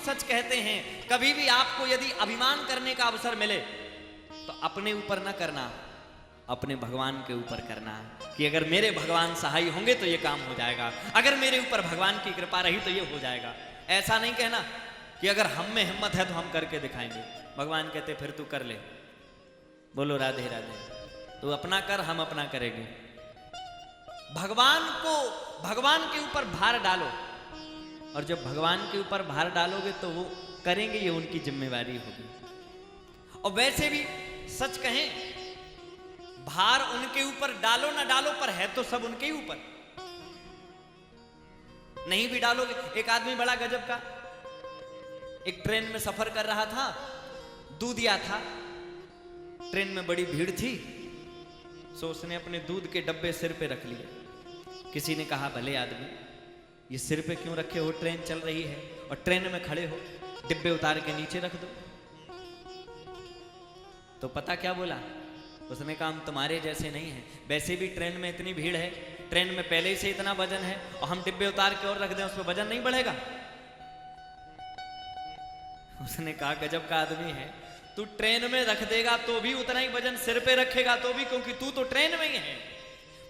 सच कहते हैं, कभी भी आपको यदि अभिमान करने का अवसर मिले तो अपने ऊपर न करना, अपने भगवान के ऊपर करना, कि अगर मेरे भगवान सहाय होंगे तो ये काम हो जाएगा, अगर मेरे ऊपर भगवान की कृपा रही तो ये हो जाएगा। ऐसा नहीं कहना कि अगर हम में हिम्मत है तो हम करके दिखाएंगे। भगवान कहते फिर तू कर ले। बोलो राधे राधे। तू अपना कर, हम अपना करेंगे। भगवान के ऊपर भार डालो, और जब भगवान के ऊपर भार डालोगे तो वो करेंगे, ये उनकी जिम्मेवारी होगी। और वैसे भी सच कहें, भार उनके ऊपर डालो ना डालो, पर है तो सब उनके ही ऊपर। नहीं भी डालोगे। एक आदमी बड़ा गजब का, एक ट्रेन में सफर कर रहा था, दूधिया था, ट्रेन में बड़ी भीड़ थी, सो उसने अपने दूध के डब्बे सिर पे रख लिए। किसी ने कहा भले आदमी, ये सिर पे क्यों रखे हो, ट्रेन चल रही है और ट्रेन में खड़े हो, डिब्बे उतार के नीचे रख दो। तो पता क्या बोला उसने? कहा हम तुम्हारे जैसे नहीं हैं, वैसे भी ट्रेन में इतनी भीड़ है, ट्रेन में पहले ही से इतना वजन है, और हम डिब्बे उतार के और रख दें, उसमें वजन नहीं बढ़ेगा। उसने कहा गजब का आदमी है, तू ट्रेन में रख देगा तो भी उतना ही वजन, सिर पे रखेगा तो भी, क्योंकि तू तो ट्रेन में ही है।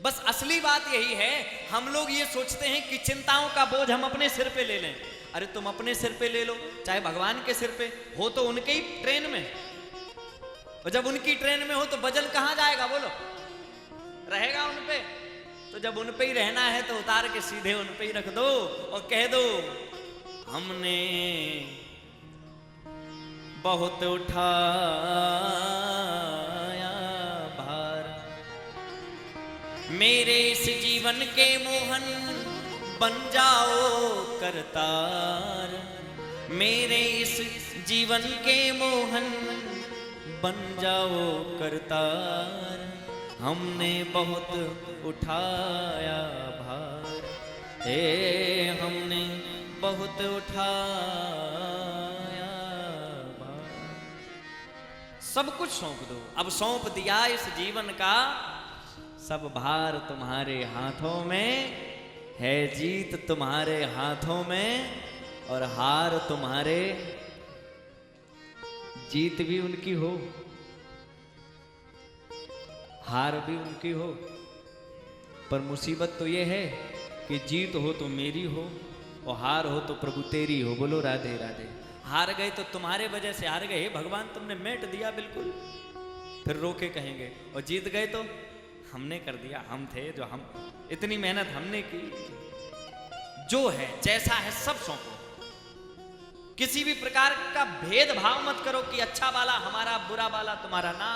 बस असली बात यही है, हम लोग ये सोचते हैं कि चिंताओं का बोझ हम अपने सिर पे ले लें। अरे तुम अपने सिर पे ले लो, चाहे भगवान के सिर पे हो, तो उनके ही ट्रेन में, और जब उनकी ट्रेन में हो तो वजन कहां जाएगा? बोलो, रहेगा उन पे। तो जब उन पे ही रहना है तो उतार के सीधे उन पे ही रख दो और कह दो हमने बहुत उठाया भार, मेरे इस जीवन के मोहन बन जाओ करतार, मेरे इस जीवन के मोहन बन जाओ करतार, हमने बहुत उठाया भार, हे हमने बहुत उठाया भार। सब कुछ सौंप दो। अब सौंप दिया इस जीवन का सब भार, तुम्हारे हाथों में है, जीत तुम्हारे हाथों में, और हार तुम्हारे, जीत भी उनकी हो, हार भी उनकी हो। पर मुसीबत तो ये है कि जीत हो तो मेरी हो और हार हो तो प्रभु तेरी हो। बोलो राधे राधे। हार गए तो तुम्हारे वजह से हार गए, भगवान तुमने मेट दिया बिल्कुल, फिर रोके कहेंगे, और जीत गए तो हमने कर दिया, हम थे जो, हम इतनी मेहनत हमने की। जो है जैसा है सब सौंपो, किसी भी प्रकार का भेदभाव मत करो कि अच्छा वाला हमारा, बुरा वाला तुम्हारा, ना।